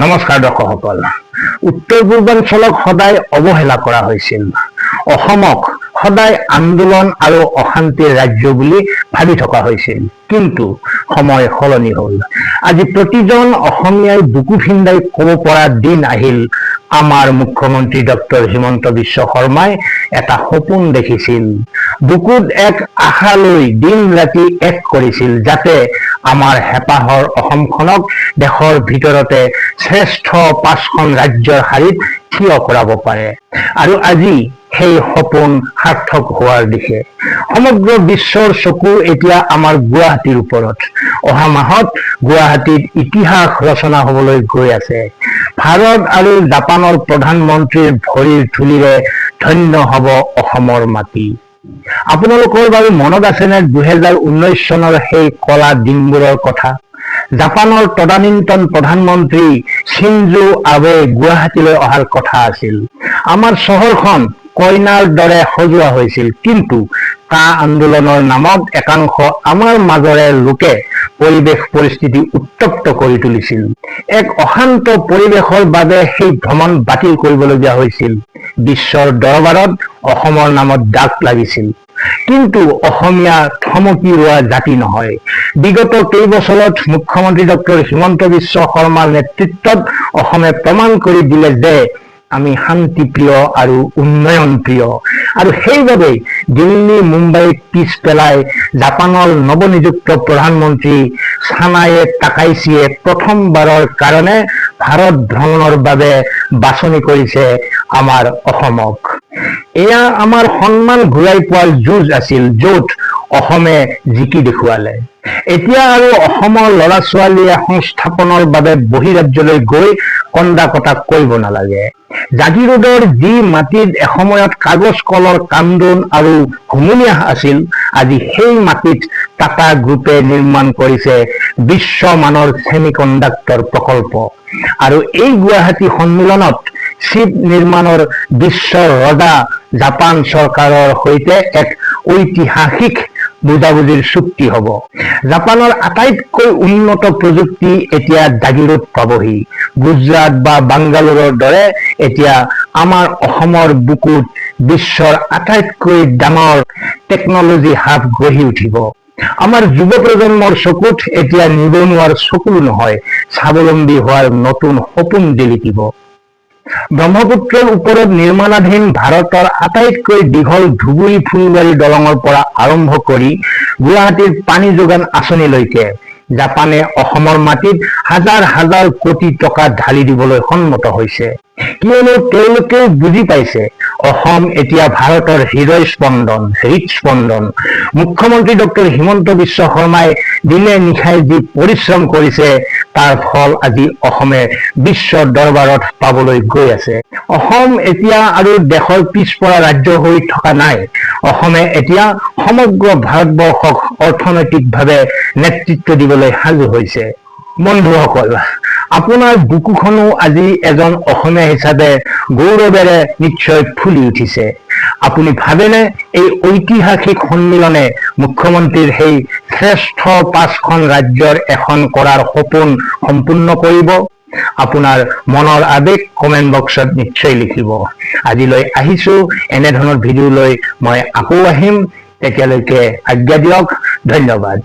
নমস্কাৰ দৰ্শকসকল। উত্তৰ পূৰ্বাঞ্চলক সদায় অৱহেলা কৰা হৈছিল। অসমক সদায় আন্দোলন আৰু অশান্তিৰ ৰাজ্য বুলি ভাবি থকা হৈছিল। কিন্তু সময় সলনি হ'ল। আজি প্ৰতিজন অসমীয়াই বুকু ফিন্দাই ক'ব পৰা দিন আহিল। আমাৰ মুখ্যমন্ত্ৰী ডক্টৰ হিমন্ত বিশ্ব শৰ্মাই এটা সপোন দেখিছিল। বুকুত এক আশা লৈ দিন ৰাতি এক কৰিছিল, যাতে আমাৰ হেঁপাহৰ অসমখনক দেশৰ ভিতৰতে শ্ৰেষ্ঠ 5খন ৰাজ্যৰ শাৰীত থিয় কৰাব পাৰে। আৰু আজি সেই সপোন সাৰ্থক হোৱাৰ দিশে। সমগ্ৰ বিশ্বৰ চকু এতিয়া আমাৰ গুৱাহাটীৰ ওপৰত। অহা মাহত গুৱাহাটীত ইতিহাস ৰচনা হ'বলৈ গৈ আছে। ভাৰত আৰু জাপানৰ প্ৰধানমন্ত্ৰীৰ ভৰিৰ ধূলিৰে ধন্য হ'ব অসমৰ মাটি। আপোনালোকৰ বাৰু মনত আছেনে 2019 চনৰ সেই কলা দিনবোৰৰ কথা? জাপানৰ তদানীন্তন প্ৰধানমন্ত্ৰী চিনজো আবে গুৱাহাটীলৈ অহাৰ কথা আছিল। আমাৰ চহৰখন কইনাৰ দৰে সজোৱা হৈছিল, কিন্তু কা আন্দোলনৰ নামত একাংশ আমাৰ মাজৰে লোকে পৰিৱেশ পৰিস্থিতি উত্তপ্ত কৰি তুলিছিল। এক অশান্ত পৰিৱেশৰ বাবে সেই ভ্ৰমণ বাতিল কৰিবলগীয়া হৈছিল। বিশ্বৰ দৰবাৰত অসমৰ নামত দাগ লাগিছিল। কিন্তু অসমীয়া থমকি ৰোৱা জাতি নহয়। বিগত কেইবছৰত মুখ্যমন্ত্ৰী ডক্টৰ হিমন্ত বিশ্ব শৰ্মাৰ নেতৃত্বত অসমে প্ৰমাণ কৰি দিলে যে আমি শান্তিপ্ৰিয় আৰু উন্নয়ন প্ৰিয়। আৰু সেইবাবেই দিল্লী মুম্বাইক পিছ পেলাই জাপানৰ নৱনিযুক্ত প্ৰধানমন্ত্ৰী ছানায়ে তাকাইছিয়ে প্ৰথমবাৰৰ কাৰণে ভাৰত ভ্ৰমণৰ বাবে বাছনি কৰিছে আমাৰ অসমক। এয়া আমাৰ সন্মান ঘূৰাই পোৱাৰ যুঁজ আছিল, য'ত অসমে জিকি দেখুৱালে। এতিয়া আৰু অসমৰ ল'ৰা ছোৱালীয়ে সংস্থাপনৰ বাবে বহিৰাজ্যলৈ গৈ কন্দা কটা কৰিব নালাগে। জাগিৰোডৰ যি মাটিত এসময়ত কাগজ কলৰ কান্দোন আৰু হুমুনিয়াহ আছিল, আজি সেই মাটিত টাটা গ্ৰুপে নিৰ্মাণ কৰিছে বিশ্বমানৰ ছেমিকণ্ডাক্টৰ প্ৰকল্প। আৰু এই গুৱাহাটী সন্মিলনত চিপ নিৰ্মাণৰ বিশ্বৰ ৰজা জাপান চৰকাৰৰ সৈতে এক ঐতিহাসিক বুজাবুজিৰ চুক্তি হ'ব। জাপানৰ আটাইতকৈ উন্নত প্ৰযুক্তি এতিয়া জাগিৰোড পাবহি। গুজৰাট বা বাংগালোৰৰ দৰে এতিয়া আমাৰ অসমৰ বুকুত বিশ্বৰ আটাইতকৈ ডাঙৰ টেকনলজি হাব গঢ়ি উঠিব। আমাৰ যুৱ প্ৰজন্মৰ চকুত এতিয়া নিবনুৱাৰ চকুলো নহয়, স্বাৱলম্বী হোৱাৰ নতুন সপোন জিলিকিব। ব্ৰহ্মপুত্ৰৰ ওপৰত নিৰ্মাণাধীন ভাৰতৰ আটাইতকৈ দীঘল ধুবুৰী ফুলবাৰী দলঙৰ পৰা আৰম্ভ কৰি গুৱাহাটীৰ পানী যোগান আঁচনিলৈকে জাপানে অসমৰ মাটিত হাজাৰ হাজাৰ কোটি টকা ঢালি দিবলৈ সন্মত হৈছে। কিয়নো তেওঁলোকেও বুজি পাইছে অসম এতিয়া ভাৰতৰ হৃদস্পন্দন। মুখ্যমন্ত্ৰী ডক্টৰ হিমন্ত বিশ্ব শৰ্মাই দিনে নিশাই যি পৰিশ্ৰম কৰিছে, তাৰ ফল আজি অসমে বিশ্বৰ দৰবাৰত পাবলৈ গৈ আছে। অসম এতিয়া আৰু দেশৰ পিছপৰা ৰাজ্য হৈ থকা নাই। অসমে এতিয়া সমগ্ৰ ভাৰতবৰ্ষক অৰ্থনৈতিকভাৱে নেতৃত্ব দিবলৈ সাজু হৈছে। বন্ধুসকল, আপোনাৰ বুকুখনো আজি এজন অসমীয়া হিচাপে গৌৰৱেৰে নিশ্চয় ফুলি উঠিছে। আপুনি ভাবেনে এই ঐতিহাসিক সন্মিলনে মুখ্যমন্ত্ৰীৰ সেই শ্ৰেষ্ঠ 5খন ৰাজ্যৰ এখন কৰাৰ সপোন সম্পূৰ্ণ কৰিব? আপোনাৰ মনৰ আবেগ কমেণ্ট বক্সত নিশ্চয় লিখিব। আজিলৈ আহিছো, এনেধৰণৰ ভিডিঅ' লৈ মই আকৌ আহিম। তেতিয়ালৈকে আজ্ঞা দিয়ক। ধন্যবাদ।